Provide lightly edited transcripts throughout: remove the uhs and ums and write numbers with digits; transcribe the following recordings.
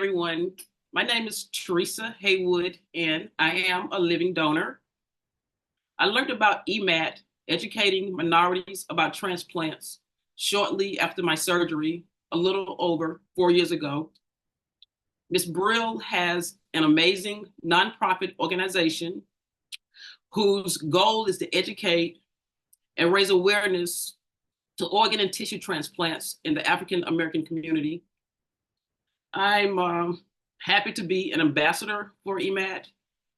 everyone. My name is Teresa Haywood, and I am a living donor. I learned about EMAT, educating minorities about transplants, shortly after my surgery, a little over 4 years ago. Ms. Brill has an amazing nonprofit organization whose goal is to educate and raise awareness to organ and tissue transplants in the African American community. I'm happy to be an ambassador for EMAT.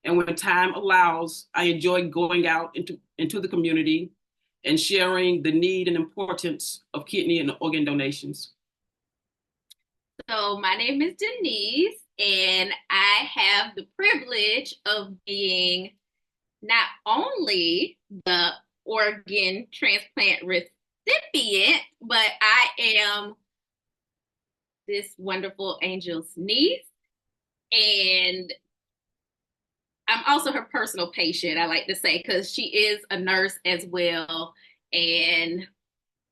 And when time allows, I enjoy going out into the community and sharing the need and importance of kidney and organ donations. So, my name is Denise, and I have the privilege of being not only the organ transplant recipient, but I am this wonderful angel's niece. And I'm also her personal patient, I like to say, because she is a nurse as well. And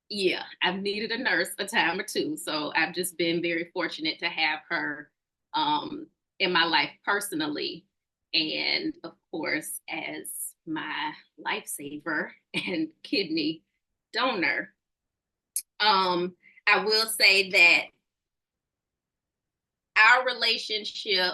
yeah, I've needed a nurse a time or two. So I've just been very fortunate to have her in my life personally. And of course, as my lifesaver and kidney donor. I will say that our relationship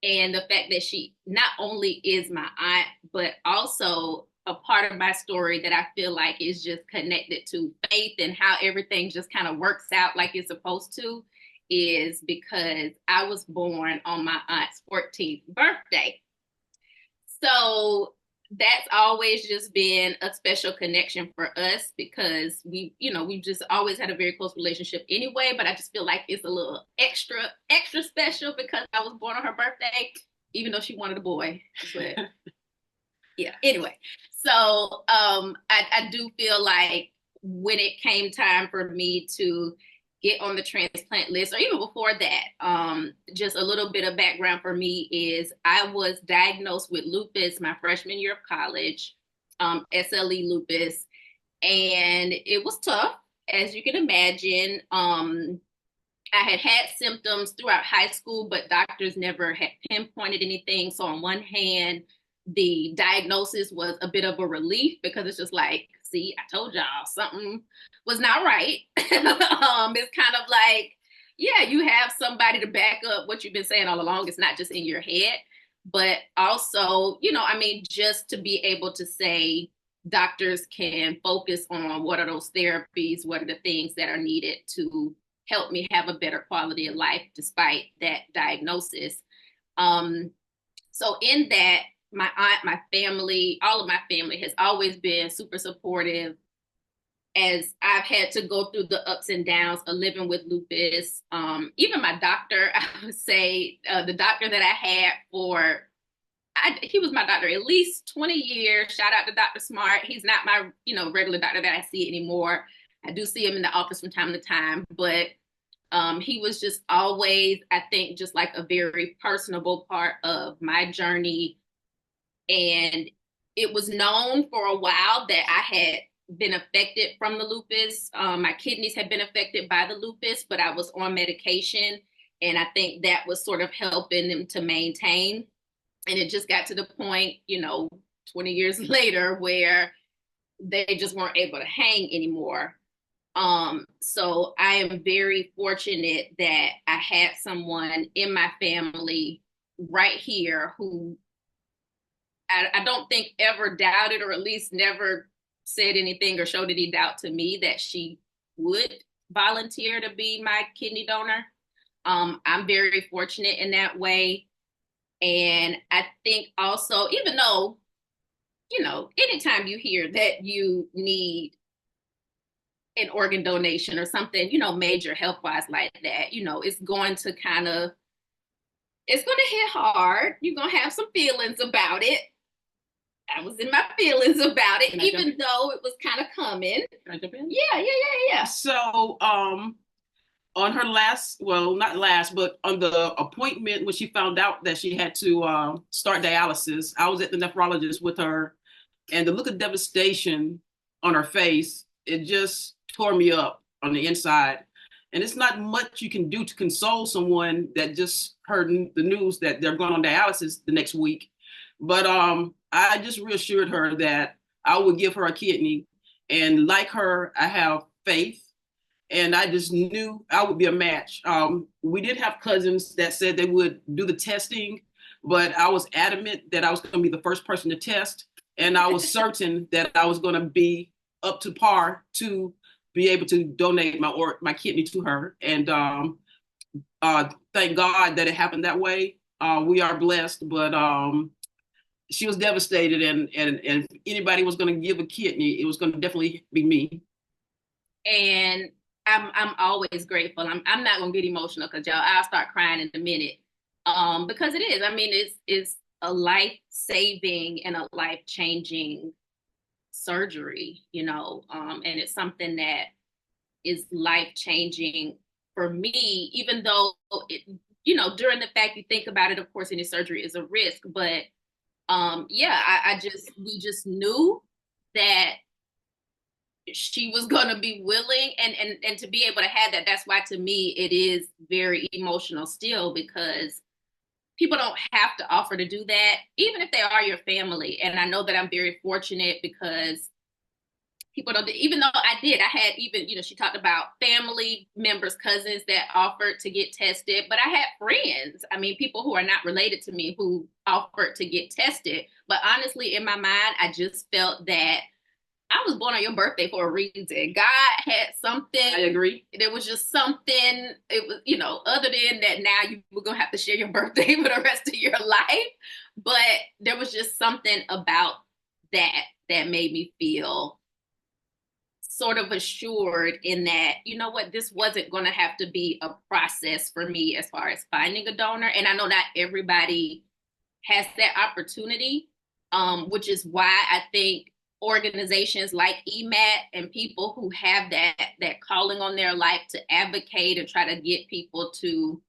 and the fact that she not only is my aunt, but also a part of my story that I feel like is just connected to faith and how everything just kind of works out like it's supposed to, is because I was born on my aunt's 14th birthday. So that's always just been a special connection for us because we've just always had a very close relationship anyway, but I just feel like it's a little extra special because I was born on her birthday, even though she wanted a boy. But yeah, anyway. So I do feel like when it came time for me to get on the transplant list, or even before that, just a little bit of background for me is I was diagnosed with lupus my freshman year of college, SLE lupus, and it was tough, as you can imagine. I had symptoms throughout high school, but doctors never had pinpointed anything. So on one hand, the diagnosis was a bit of a relief because it's just like, see, I told y'all something was not right. It's kind of like, yeah, you have somebody to back up what you've been saying all along. It's not just in your head, but also, just to be able to say doctors can focus on what are those therapies, what are the things that are needed to help me have a better quality of life despite that diagnosis. So in that, my aunt, my family, all of my family has always been super supportive as I've had to go through the ups and downs of living with lupus. Even my doctor, I would say, the doctor that I had he was my doctor at least 20 years. Shout out to Dr. Smart. He's not my, regular doctor that I see anymore. I do see him in the office from time to time, but he was just always, I think, just like a very personable part of my journey. And it was known for a while that I had been affected from the lupus. My kidneys had been affected by the lupus, but I was on medication. And I think that was sort of helping them to maintain. And it just got to the point, 20 years later, where they just weren't able to hang anymore. So I am very fortunate that I had someone in my family right here who I don't think ever doubted, or at least never said anything or showed any doubt to me that she would volunteer to be my kidney donor. I'm very fortunate in that way. And I think also, even though, anytime you hear that you need an organ donation or something, major health wise like that, it's going to it's going to hit hard. You're going to have some feelings about it. I was in my feelings about it, even though it was kind of coming. Can I jump in? Yeah. So, on her not last, but on the appointment when she found out that she had to start dialysis, I was at the nephrologist with her, and the look of devastation on her face, it just tore me up on the inside. And it's not much you can do to console someone that just heard the news that they're going on dialysis the next week. But I just reassured her that I would give her a kidney. And like her, I have faith. And I just knew I would be a match. We did have cousins that said they would do the testing, but I was adamant that I was going to be the first person to test. And I was certain that I was going to be up to par to be able to donate my kidney to her. And thank God that it happened that way. We are blessed, but she was devastated, and if anybody was going to give a kidney, it was going to definitely be me. And I'm always grateful. I'm not gonna get emotional because y'all, I'll start crying in a minute. Because it is. I mean, it's a life-saving and a life-changing surgery, you know, and it's something that is life-changing for me, even though it, you know, during the fact you think about it, of course, any surgery is a risk, but yeah, we just knew that she was going to be willing and to be able to have that. That's why to me it is very emotional still, because people don't have to offer to do that even if they are your family. And I know that I'm very fortunate because people don't, even though I had, even, you know, she talked about family members, cousins that offered to get tested, but I had friends, I mean, people who are not related to me who offered to get tested. But honestly, in my mind, I just felt that I was born on your birthday for a reason. God had something. I agree. There was just something, it was, you know, other than that now you were going to have to share your birthday for the rest of your life. But there was just something about that made me feel sort of assured in that, you know what, this wasn't going to have to be a process for me as far as finding a donor. And I know not everybody has that opportunity, which is why I think organizations like EMAT and people who have that calling on their life to advocate and try to get people to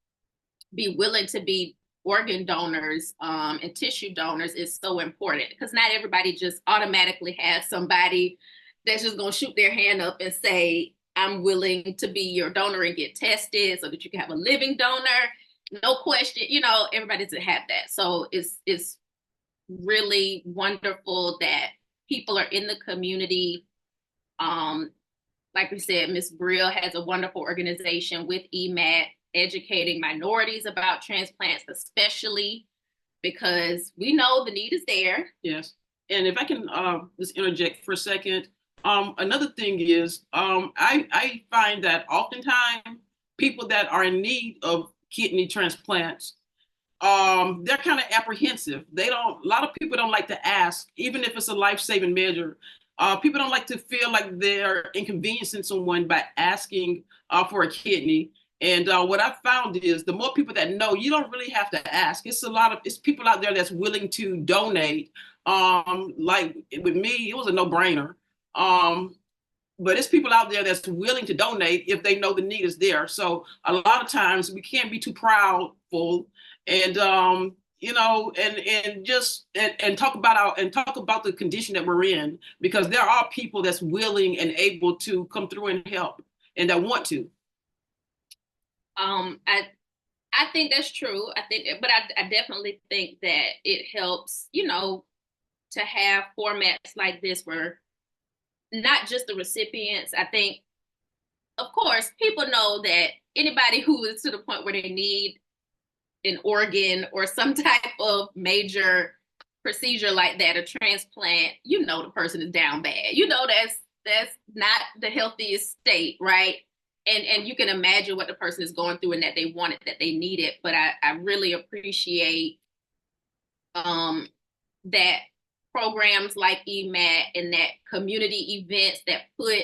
be willing to be organ donors and tissue donors is so important, because not everybody just automatically has somebody that's just going to shoot their hand up and say, I'm willing to be your donor and get tested so that you can have a living donor. No question, you know, everybody doesn't have that. So it's really wonderful that people are in the community. Like we said, Ms. Brill has a wonderful organization with EMAT, educating minorities about transplants, especially because we know the need is there. Yes. And if I can just interject for a second, another thing is I find that oftentimes people that are in need of kidney transplants, they're kind of apprehensive. A lot of people don't like to ask, even if it's a life-saving measure. People don't like to feel like they're inconveniencing someone by asking for a kidney. And what I've found is the more people that know, you don't really have to ask. It's people out there that's willing to donate. Like with me, it was a no-brainer. But it's people out there that's willing to donate if they know the need is there. So a lot of times we can't be too proudful and you know, and just and talk about the condition that we're in, because there are people that's willing and able to come through and help and that want to. I think that's true. But I definitely think that it helps, you know, to have formats like this where not just the recipients. I think, of course, people know that anybody who is to the point where they need an organ or some type of major procedure like that, a transplant, you know, the person is down bad. You know, that's not the healthiest state, right? And you can imagine what the person is going through and that they want it, that they need it. But I really appreciate that programs like EMAT and that community events that put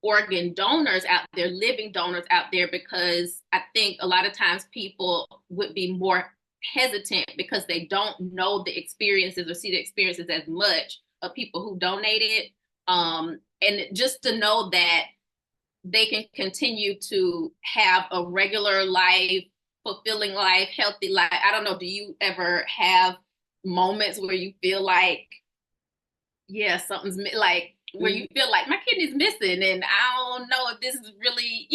organ donors out there, living donors out there, because I think a lot of times people would be more hesitant because they don't know the experiences or see the experiences as much of people who donated. And just to know that they can continue to have a regular life, fulfilling life, healthy life. I don't know, do you ever have moments where you feel like, yeah, something's like where you feel like my kidney's missing and I don't know if this is really,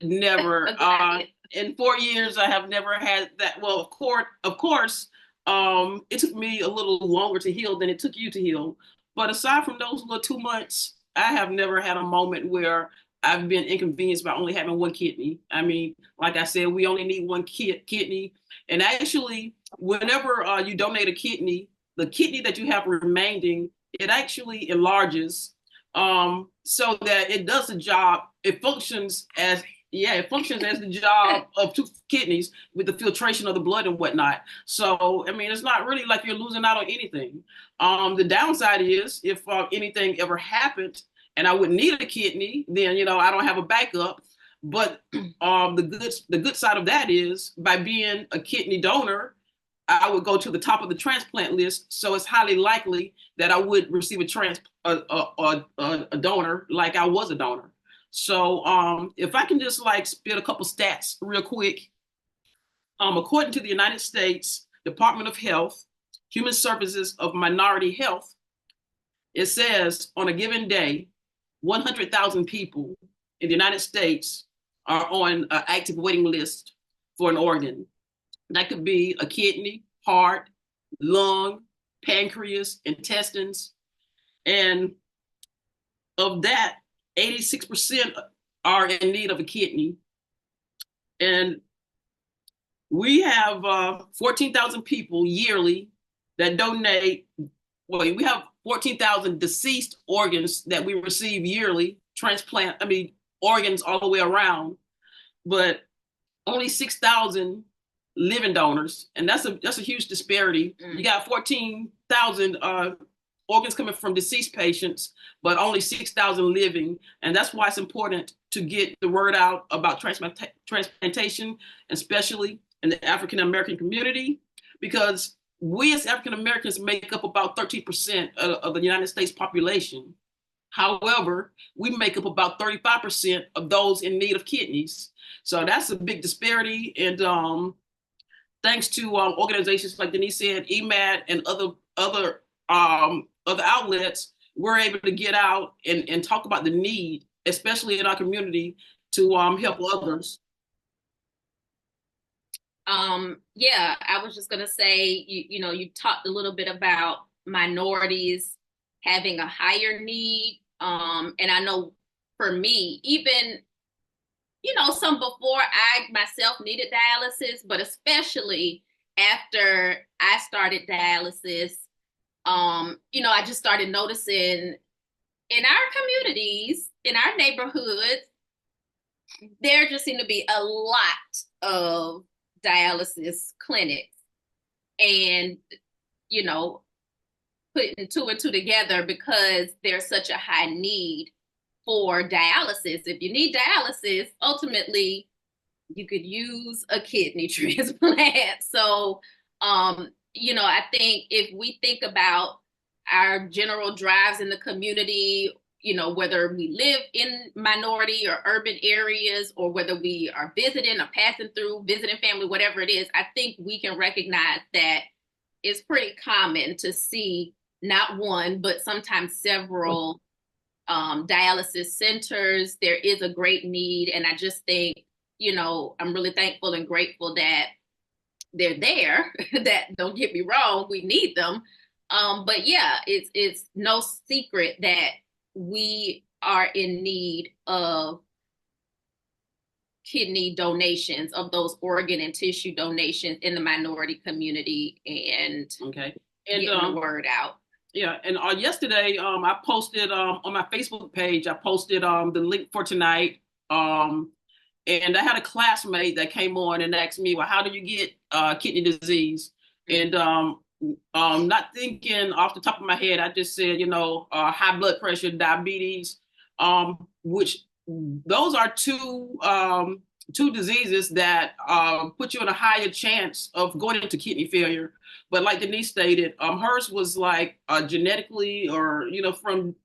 Never. a good idea. In 4 years, I have never had that. Well, of course, it took me a little longer to heal than it took you to heal. But aside from those little 2 months, I have never had a moment where I've been inconvenienced by only having one kidney. I mean, like I said, we only need one kidney. And actually, whenever you donate a kidney, the kidney that you have remaining, it actually enlarges so that it does the job. It functions as it functions as the job of two kidneys with the filtration of the blood and whatnot. So, I mean, it's not really like you're losing out on anything. The downside is if anything ever happened and I would need a kidney, then, I don't have a backup. But the good side of that is by being a kidney donor, I would go to the top of the transplant list. So it's highly likely that I would receive a donor like I was a donor. So if I can just like spit a couple stats real quick, according to the United States Department of Health, Human Services of Minority Health, it says on a given day, 100,000 people in the United States are on an active waiting list for an organ. That could be a kidney, heart, lung, pancreas, intestines. And of that, 86% are in need of a kidney. And we have 14,000 people yearly that donate. Well, we have 14,000 deceased organs that we receive yearly, organs all the way around, but only 6,000 living donors, and that's a huge disparity. You got 14,000 organs coming from deceased patients, but only 6,000 living, and that's why it's important to get the word out about transplantation, especially in the African American community, because we as African Americans make up about 13% of the United States population. However, we make up about 35% of those in need of kidneys. So that's a big disparity, and thanks to organizations like Denise said, EMAT, and other outlets, we're able to get out and talk about the need, especially in our community, to help others. Yeah, I was just gonna say, you talked a little bit about minorities having a higher need. And I know for me, even some before I myself needed dialysis, but especially after I started dialysis, I just started noticing in our communities, in our neighborhoods, there just seemed to be a lot of dialysis clinics. And, putting two and two together because there's such a high need for dialysis. If you need dialysis, ultimately you could use a kidney transplant. So, I think if we think about our general drives in the community, whether we live in minority or urban areas, or whether we are visiting or passing through, visiting family, whatever it is, I think we can recognize that it's pretty common to see not one, but sometimes several dialysis centers. There is a great need. And I just think, I'm really thankful and grateful that they're there. That, don't get me wrong, we need them. But yeah, it's no secret that we are in need of kidney donations, of those organ and tissue donations in the minority community, and getting the word out. Yeah, and yesterday I posted on my Facebook page, I posted the link for tonight. And I had a classmate that came on and asked me, well, how do you get kidney disease? And not thinking off the top of my head, I just said, high blood pressure, diabetes, which those are two diseases that put you in a higher chance of going into kidney failure. But like Denise stated, hers was like genetically, or from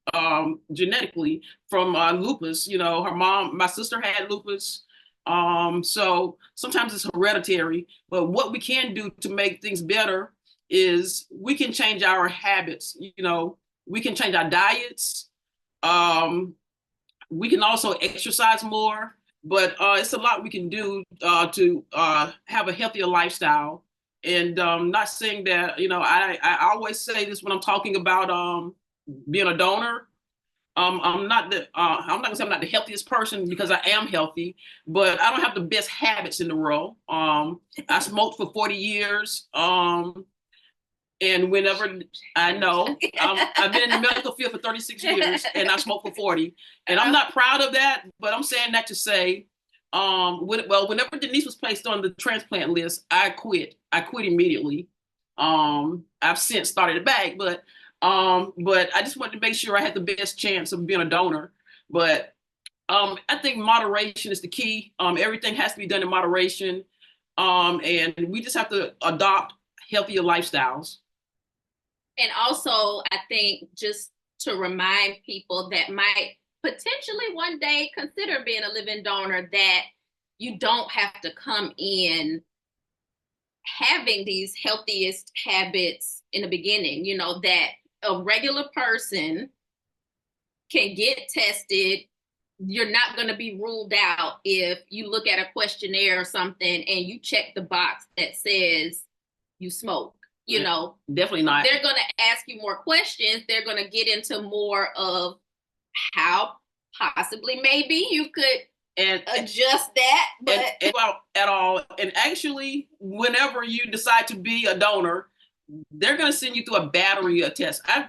genetically from lupus. My sister had lupus. So sometimes it's hereditary. But what we can do to make things better is we can change our habits. We can change our diets. Um, we can also exercise more, but it's a lot we can do to have a healthier lifestyle. And not saying that, I always say this when I'm talking about being a donor. I'm not gonna say I'm not the healthiest person because I am healthy, but I don't have the best habits in the world. I smoked for 40 years. And whenever I know, I've been in the medical field for 36 years and I smoked for 40. And I'm not proud of that, but I'm saying that to say, whenever Denise was placed on the transplant list, I quit. I quit immediately. I've since started it back, but I just wanted to make sure I had the best chance of being a donor. But I think moderation is the key. Everything has to be done in moderation. And we just have to adopt healthier lifestyles. And also, I think just to remind people that might potentially one day consider being a living donor that you don't have to come in having these healthiest habits in the beginning, that a regular person can get tested. You're not going to be ruled out if you look at a questionnaire or something and you check the box that says you smoke. Definitely not. They're going to ask you more questions. They're going to get into more of how possibly maybe you could adjust that. But at all. And actually, whenever you decide to be a donor, they're going to send you through a battery of tests. I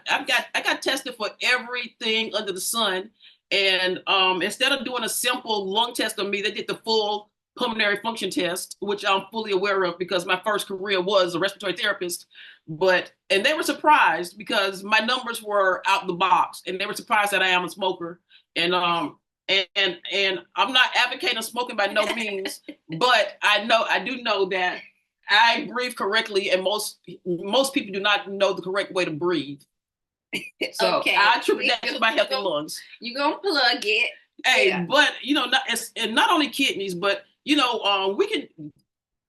got tested for everything under the sun. And instead of doing a simple lung test on me, they did the full pulmonary function test, which I'm fully aware of because my first career was a respiratory therapist. And they were surprised because my numbers were out the box, and they were surprised that I am a smoker. And I'm not advocating smoking by no means, but I do know that I breathe correctly, and most people do not know the correct way to breathe. So okay. I attribute that to my healthy lungs. You gonna plug it? Hey, yeah. But not only kidneys, but we can.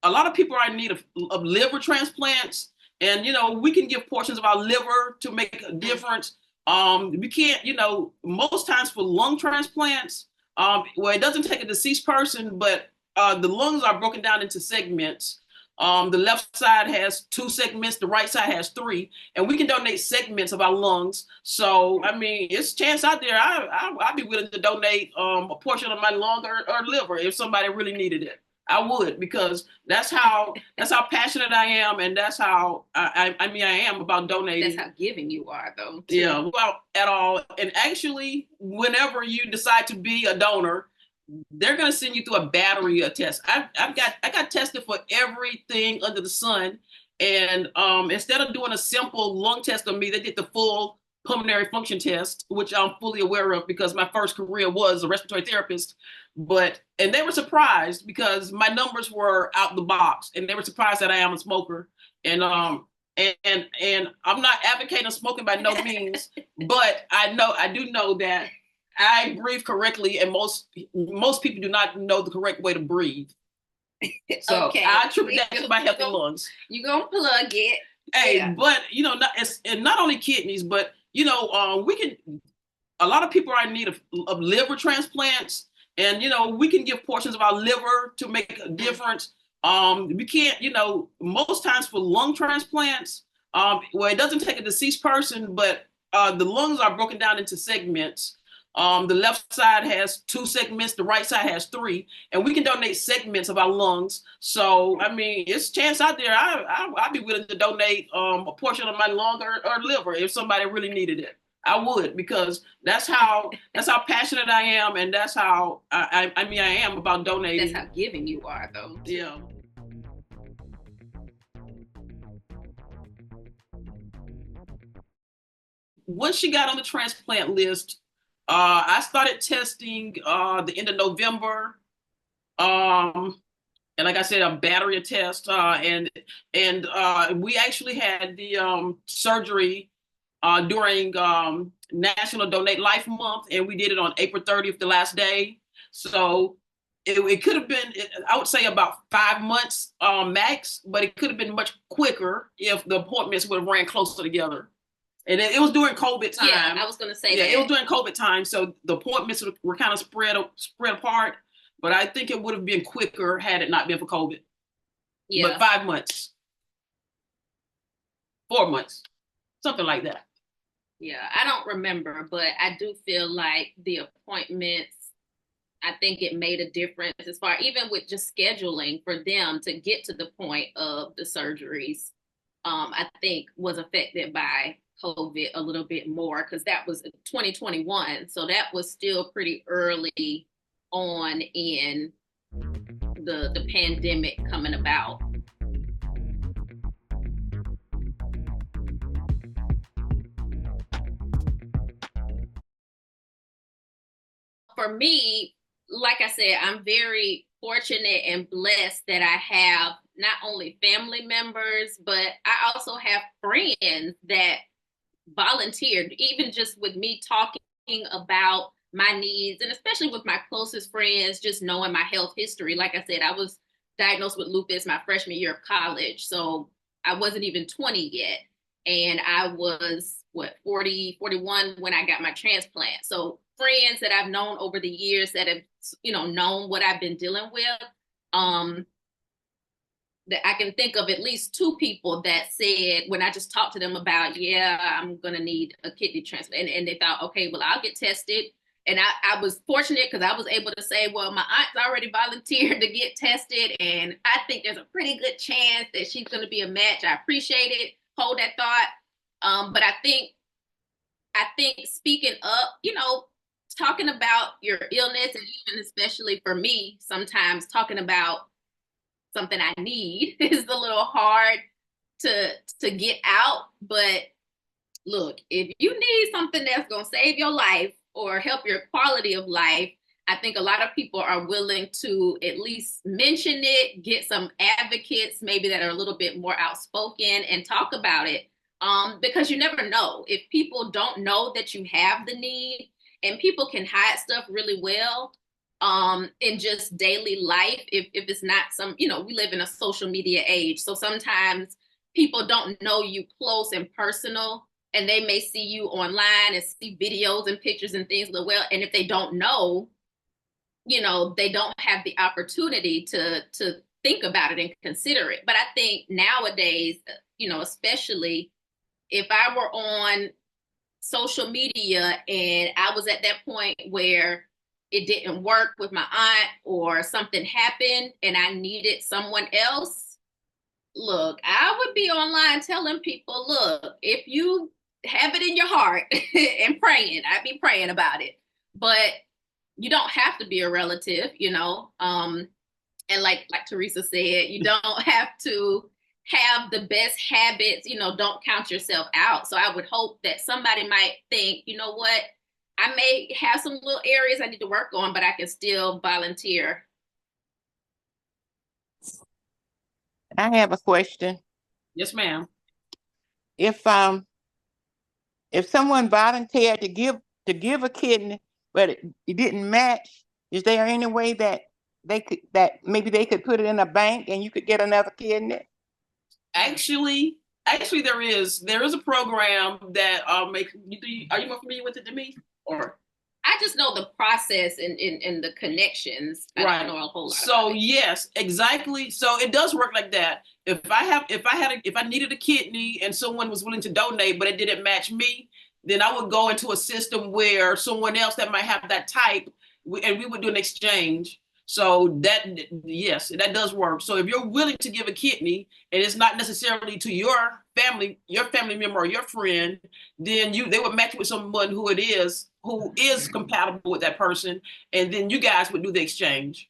A lot of people are in need of liver transplants, and we can give portions of our liver to make a difference. We can't, most times for lung transplants, it doesn't take a deceased person, but the lungs are broken down into segments. The left side has 2 segments, the right side has 3, and we can donate segments of our lungs. So, it's a chance out there. I'd be willing to donate a portion of my lung or liver if somebody really needed it. I would, because that's how passionate I am, and that's how I am about donating. That's how giving you are, though. Too. Yeah, well, at all. And actually, whenever you decide to be a donor, they're going to send you through a battery of tests. I got tested for everything under the sun, and instead of doing a simple lung test on me, they did the full pulmonary function test, which I'm fully aware of because my first career was a respiratory therapist. And they were surprised because my numbers were out the box, and they were surprised that I am a smoker. And I'm not advocating smoking by no means, but I do know that I breathe correctly, and most people do not know the correct way to breathe. So okay. I attribute that to my healthy lungs. You gonna plug it? Hey, yeah. But not only kidneys, but we can. A lot of people are in need of liver transplants, and we can give portions of our liver to make a difference. We can't, most times for lung transplants, it doesn't take a deceased person, but the lungs are broken down into segments. The left side has 2 segments, the right side has 3, and we can donate segments of our lungs. So, it's a chance out there. I'd be willing to donate a portion of my lung or liver if somebody really needed it. I would, because that's how passionate I am, and that's how I am about donating. That's how giving you are, though. Yeah. Once she got on the transplant list, I started testing the end of November, and like I said, a battery of tests, and we actually had the surgery during National Donate Life Month, and we did it on April 30th, the last day. So it could have been, I would say, about 5 months max, but it could have been much quicker if the appointments would have ran closer together. And it was during COVID time. Yeah, I was going to say yeah, that. it was during COVID time, so the appointments were kind of spread apart. But I think it would have been quicker had it not been for COVID. Yeah. But 5 months, 4 months, something like that. Yeah, I don't remember, but I do feel like the appointments, I think it made a difference as far, even with just scheduling for them to get to the point of the surgeries. I think was affected by COVID a little bit more because that was 2021. So that was still pretty early on in the pandemic coming about. For me, like I said, I'm very fortunate and blessed that I have not only family members, but I also have friends that volunteered, even just with me talking about my needs, and especially with my closest friends, just knowing my health history. Like I said, I was diagnosed with lupus my freshman year of college. So I wasn't even 20 yet. And I was, 40, 41 when I got my transplant. So friends that I've known over the years that have, known what I've been dealing with, that I can think of at least two people that said when I just talked to them about, yeah, I'm going to need a kidney transplant. And they thought, okay, well, I'll get tested. And I was fortunate because I was able to say, well, my aunt's already volunteered to get tested. And I think there's a pretty good chance that she's going to be a match. I appreciate it. Hold that thought. But I think speaking up, talking about your illness, and even especially for me, sometimes talking about something I need is a little hard to get out. But look, if you need something that's going to save your life or help your quality of life, I think a lot of people are willing to at least mention it, get some advocates maybe that are a little bit more outspoken and talk about it. Because you never know if people don't know that you have the need, and people can hide stuff really well in just daily life. If it's not some, we live in a social media age. So sometimes people don't know you close and personal, and they may see you online and see videos and pictures and things well. And if they don't know, they don't have the opportunity to think about it and consider it. But I think nowadays, especially if I were on social media and I was at that point where it didn't work with my aunt or something happened and I needed someone else, look, I would be online telling people, look, if you have it in your heart and praying, I'd be praying about it. But you don't have to be a relative, and like Teresa said, you don't have to have the best habits, don't count yourself out. So I would hope that somebody might think, you know what, I may have some little areas I need to work on, but I can still volunteer. I have a question. Yes, ma'am. If someone volunteered to give a kidney, but it didn't match, is there any way that maybe they could put it in a bank and you could get another kidney? Actually, there is a program that are you more familiar with it than me? Or I just know the process and the connections. I don't know a whole lot. So yes, exactly. So it does work like that. If I needed a kidney and someone was willing to donate, but it didn't match me, then I would go into a system where someone else that might have that type, and we would do an exchange. So yes, that does work. So if you're willing to give a kidney and it's not necessarily to your family member or your friend, then they would match with someone who is compatible with that person, and then you guys would do the exchange.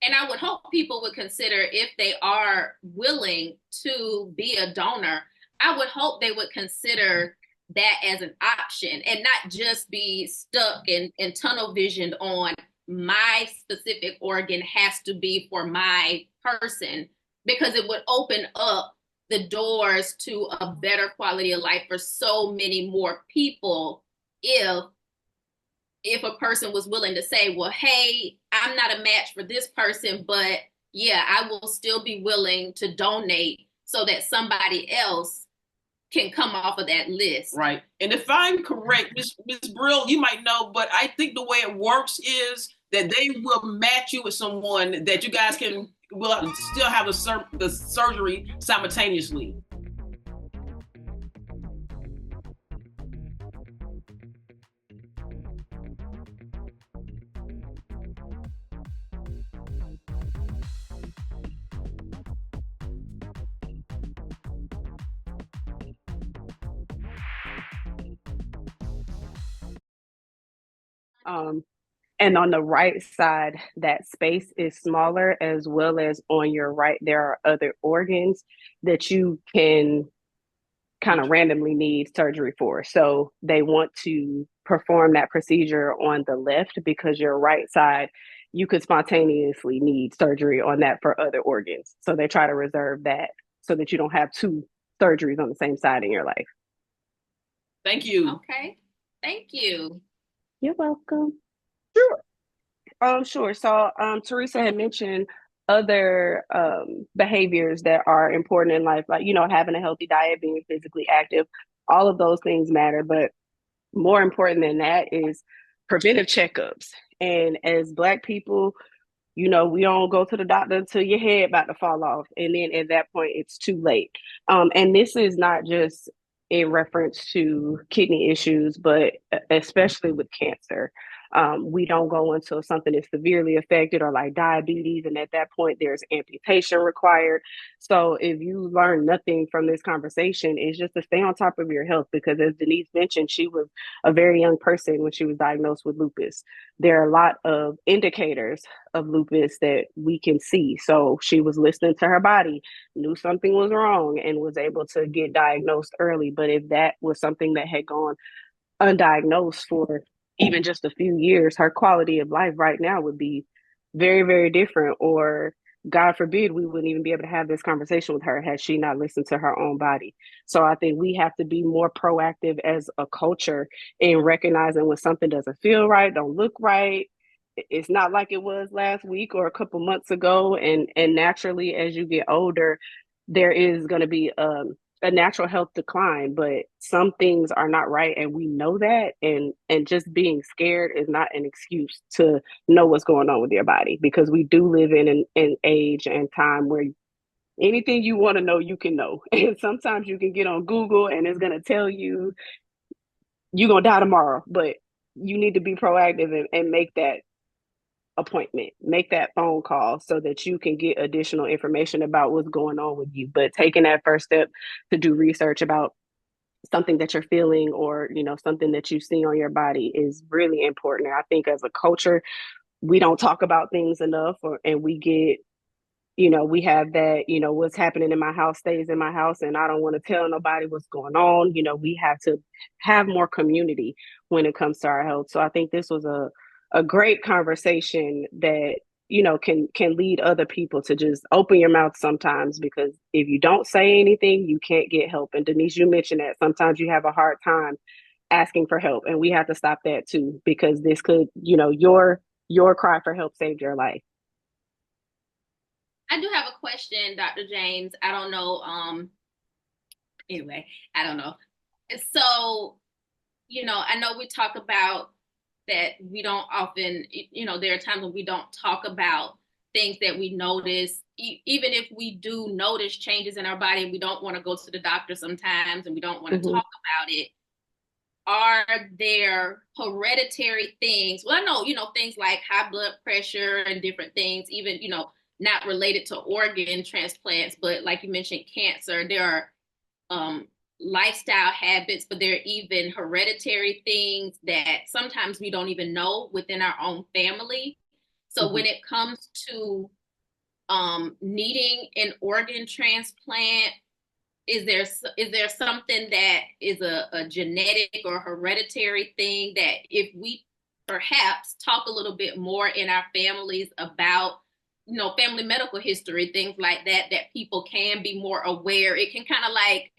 And I would hope people would consider, if they are willing to be a donor, I would hope they would consider that as an option and not just be stuck in tunnel visioned on my specific organ has to be for my person, because it would open up the doors to a better quality of life for so many more people if a person was willing to say, well, hey, I'm not a match for this person, but yeah, I will still be willing to donate so that somebody else can come off of that list. Right. And if I'm correct, Miss Brill, you might know, but I think the way it works is that they will match you with someone that you guys will still have the surgery simultaneously. And on the right side, that space is smaller, as well as on your right, there are other organs that you can kind of randomly need surgery for. So they want to perform that procedure on the left because your right side, you could spontaneously need surgery on that for other organs. So they try to reserve that so that you don't have two surgeries on the same side in your life. Thank you. Okay. Thank you. You're welcome. Sure. Sure. So Teresa had mentioned other behaviors that are important in life, like, having a healthy diet, being physically active. All of those things matter, but more important than that is preventive checkups. And as Black people, we don't go to the doctor until your head about to fall off. And then at that point, it's too late. And this is not just in reference to kidney issues, but especially with cancer. We don't go until something is severely affected, or like diabetes. And at that point, there's amputation required. So if you learn nothing from this conversation, it's just to stay on top of your health, because as Denise mentioned, she was a very young person when she was diagnosed with lupus. There are a lot of indicators of lupus that we can see. So she was listening to her body, knew something was wrong, and was able to get diagnosed early. But if that was something that had gone undiagnosed for even just a few years, her quality of life right now would be very, very different. Or God forbid, we wouldn't even be able to have this conversation with her had she not listened to her own body. So I think we have to be more proactive as a culture in recognizing when something doesn't feel right, don't look right. It's not like it was last week or a couple months ago. And naturally, as you get older, there is going to be a natural health decline, but some things are not right, and we know that. And just being scared is not an excuse to know what's going on with your body, because we do live in an age and time where anything you want to know, you can know. And sometimes you can get on Google and it's going to tell you you're going to die tomorrow, but you need to be proactive and make that appointment, make that phone call so that you can get additional information about what's going on with you. But taking that first step to do research about something that you're feeling, or something that you see on your body, is really important. And I think as a culture, we don't talk about things enough, and we get, we have that, what's happening in my house stays in my house, and I don't want to tell nobody what's going on. We have to have more community when it comes to our health. So I think this was a great conversation that can lead other people to just open your mouth sometimes, because if you don't say anything, you can't get help. And Denise, you mentioned that sometimes you have a hard time asking for help, and we have to stop that too, because this could, your cry for help saved your life. I do have a question, Dr. James. I don't know. Anyway, I don't know. So, I know we talk about that we don't often, there are times when we don't talk about things that we notice, even if we do notice changes in our body and we don't want to go to the doctor sometimes and we don't want to talk about it. Are there hereditary things? Well, I know, things like high blood pressure and different things, even, not related to organ transplants, but like you mentioned, cancer, there are lifestyle habits, but there are even hereditary things that sometimes we don't even know within our own family. So when it comes to needing an organ transplant, is there something that is a genetic or hereditary thing that if we perhaps talk a little bit more in our families about, family medical history, things like that, that people can be more aware? It can kind of like,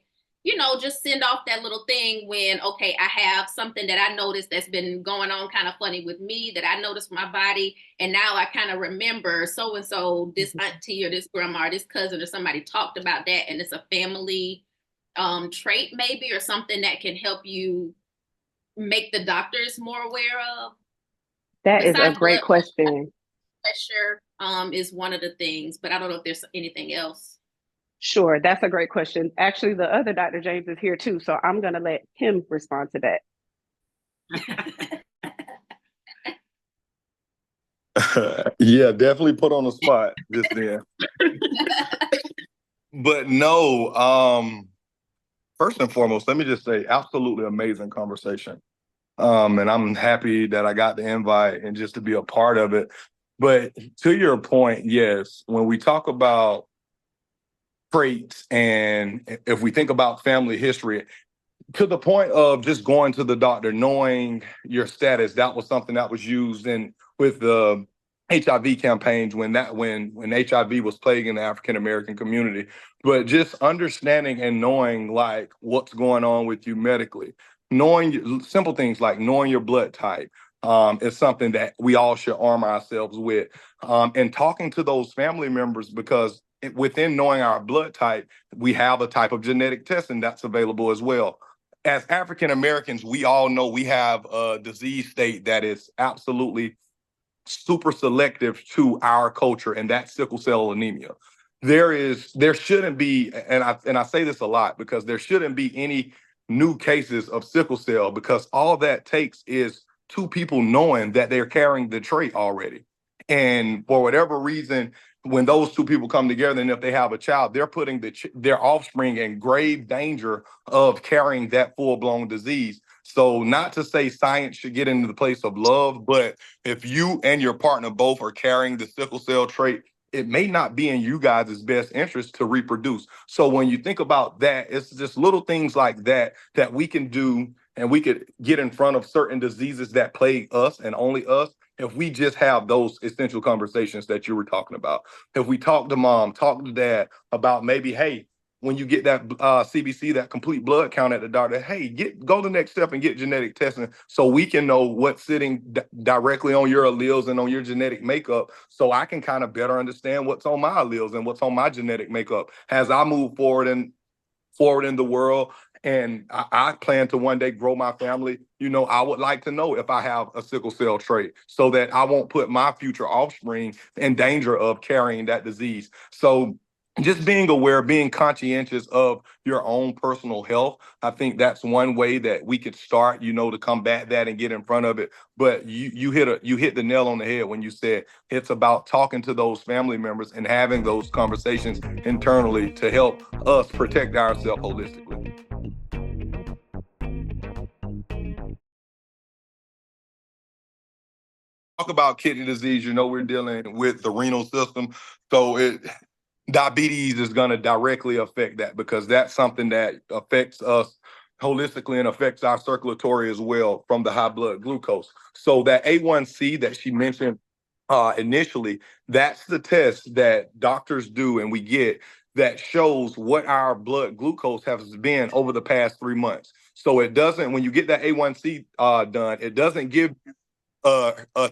just send off that little thing when, okay, I have something that I noticed that's been going on kind of funny with me, that I noticed my body, and now I kind of remember so-and-so, this auntie or this grandma or this cousin or somebody talked about that, and it's a family trait maybe, or something that can help you make the doctors more aware of? That is a Besides great blood question. pressure, is one of the things, but I don't know if there's anything else. Sure, that's a great question. Actually, the other Dr. James is here too, so I'm going to let him respond to that. Yeah, definitely put on the spot just then. But no, first and foremost, let me just say, absolutely amazing conversation. And I'm happy that I got the invite and just to be a part of it. But to your point, yes, when we talk about traits and if we think about family history, to the point of just going to the doctor, knowing your status, that was something that was used in with the HIV campaigns when HIV was plaguing the African American community. But just understanding and knowing like what's going on with you medically, knowing simple things like knowing your blood type, is something that we all should arm ourselves with, and talking to those family members because within knowing our blood type, we have a type of genetic testing that's available as well. As African Americans, we all know we have a disease state that is absolutely super selective to our culture, and that's sickle cell anemia. There shouldn't be, and I say this a lot because there shouldn't be any new cases of sickle cell because all that takes is two people knowing that they're carrying the trait already. And for whatever reason, when those two people come together and if they have a child, they're putting their offspring in grave danger of carrying that full-blown disease. So not to say science should get into the place of love, but if you and your partner both are carrying the sickle cell trait, it may not be in you guys' best interest to reproduce. So when you think about that, it's just little things like that that we can do and we could get in front of certain diseases that plague us and only us if we just have those essential conversations that you were talking about. If we talk to mom, talk to dad about maybe, hey, when you get that CBC, that complete blood count at the doctor, hey, go the next step and get genetic testing so we can know what's sitting directly on your alleles and on your genetic makeup so I can kind of better understand what's on my alleles and what's on my genetic makeup as I move forward in the world. And I plan to one day grow my family. I would like to know if I have a sickle cell trait so that I won't put my future offspring in danger of carrying that disease. So just being aware, being conscientious of your own personal health. I think that's one way that we could start, to combat that and get in front of it. But you hit the nail on the head when you said it's about talking to those family members and having those conversations internally to help us protect ourselves holistically. Talk about kidney disease, we're dealing with the renal system. So diabetes is going to directly affect that because that's something that affects us holistically and affects our circulatory as well from the high blood glucose. So that A1C that she mentioned initially, that's the test that doctors do and we get that shows what our blood glucose has been over the past 3 months. So it doesn't, when you get that A1C done, it doesn't give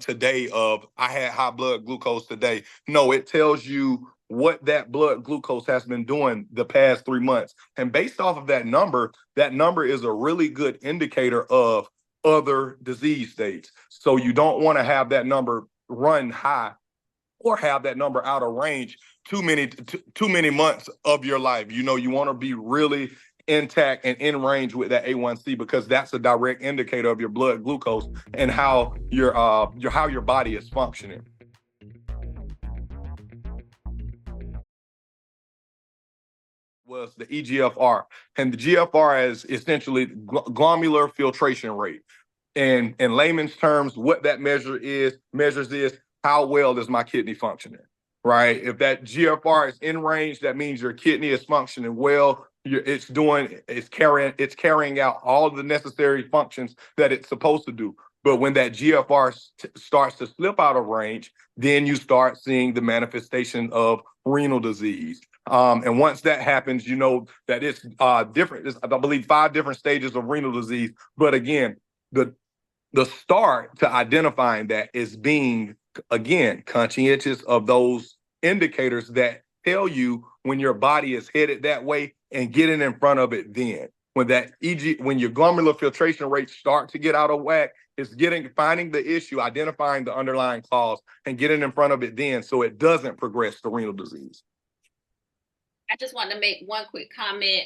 today of I had high blood glucose today. No, it tells you what that blood glucose has been doing the past 3 months. And based off of that number is a really good indicator of other disease states. So you don't want to have that number run high or have that number out of range too many months of your life. You want to be really intact and in range with that A1C because that's a direct indicator of your blood glucose and how your body is functioning. Was the EGFR, and the GFR is essentially glomerular filtration rate. And in layman's terms, what that measures is how well is my kidney functioning, right? If that GFR is in range, that means your kidney is functioning well. It's carrying out all of the necessary functions that it's supposed to do. But when that GFR starts to slip out of range, then you start seeing the manifestation of renal disease. And once that happens, that it's different. There's, I believe, 5 different stages of renal disease. But again, the start to identifying that is being, again, conscientious of those indicators that tell you when your body is headed that way and getting in front of it then. When when your glomerular filtration rates start to get out of whack, it's finding the issue, identifying the underlying cause, and getting in front of it then so it doesn't progress to renal disease. I just want to make one quick comment.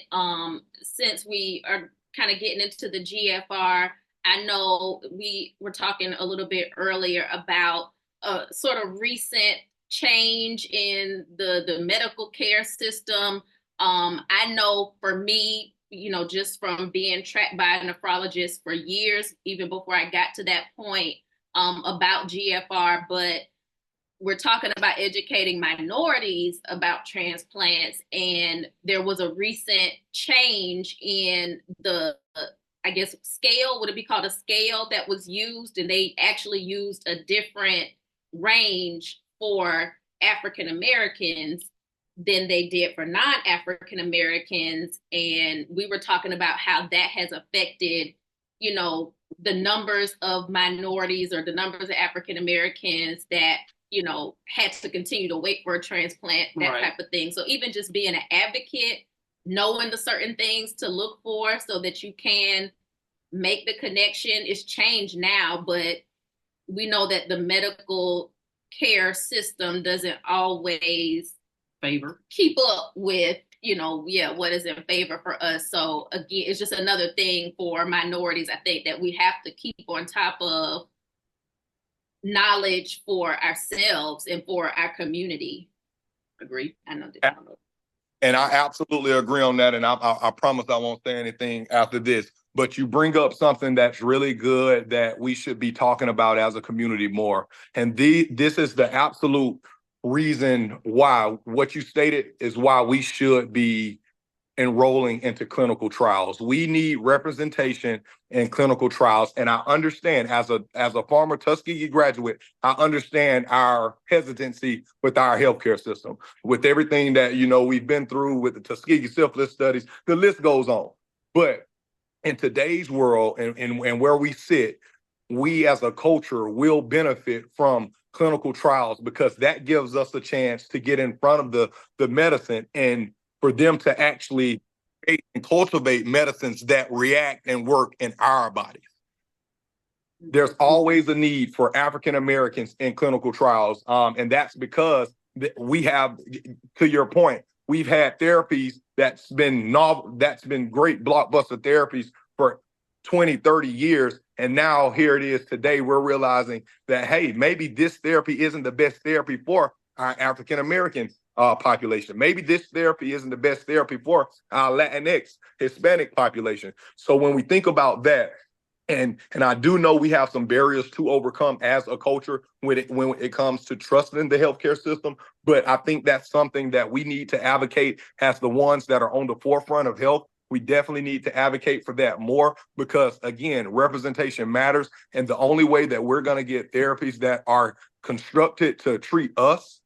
Since we are kind of getting into the GFR, I know we were talking a little bit earlier about a sort of recent change in the medical care system. I know for me, just from being tracked by a nephrologist for years, even before I got to that point, about GFR, but we're talking about educating minorities about transplants, and there was a recent change in the, I guess, scale. Would it be called a scale that was used? And they actually used a different range for African Americans than they did for non-African Americans. And we were talking about how that has affected, the numbers of minorities or the numbers of African Americans that, had to continue to wait for a transplant, that type of thing. So even just being an advocate, knowing the certain things to look for so that you can make the connection is changed now, but we know that the medical care system doesn't always keep up with, what is in favor for us. So again, it's just another thing for minorities, I think, that we have to keep on top of knowledge for ourselves and for our community. Agree. I know that. And I absolutely agree on that. And I promise I won't say anything after this. But you bring up something that's really good that we should be talking about as a community more. And this is the absolute reason why what you stated is why we should be enrolling into clinical trials. We need representation in clinical trials. And I understand as a former Tuskegee graduate, I understand our hesitancy with our healthcare system, with everything that, we've been through with the Tuskegee syphilis studies, the list goes on. But in today's world and where we sit, we as a culture will benefit from clinical trials because that gives us a chance to get in front of the medicine and for them to actually create and cultivate medicines that react and work in our bodies. There's always a need for African Americans in clinical trials. And that's because we have, to your point, we've had therapies that's been novel, that's been great blockbuster therapies for 20, 30 years. And now here it is today, we're realizing that, hey, maybe this therapy isn't the best therapy for our African American population. Maybe this therapy isn't the best therapy for our Latinx, Hispanic population. So when we think about that, and I do know we have some barriers to overcome as a culture when it comes to trusting the healthcare system, but I think that's something that we need to advocate as the ones that are on the forefront of health. We definitely need to advocate for that more because, again, representation matters. And the only way that we're going to get therapies that are constructed to treat us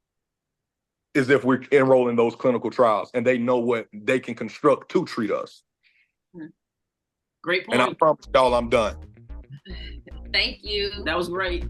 is if we enroll in those clinical trials and they know what they can construct to treat us. Great point. And I promise y'all I'm done. Thank you. That was great.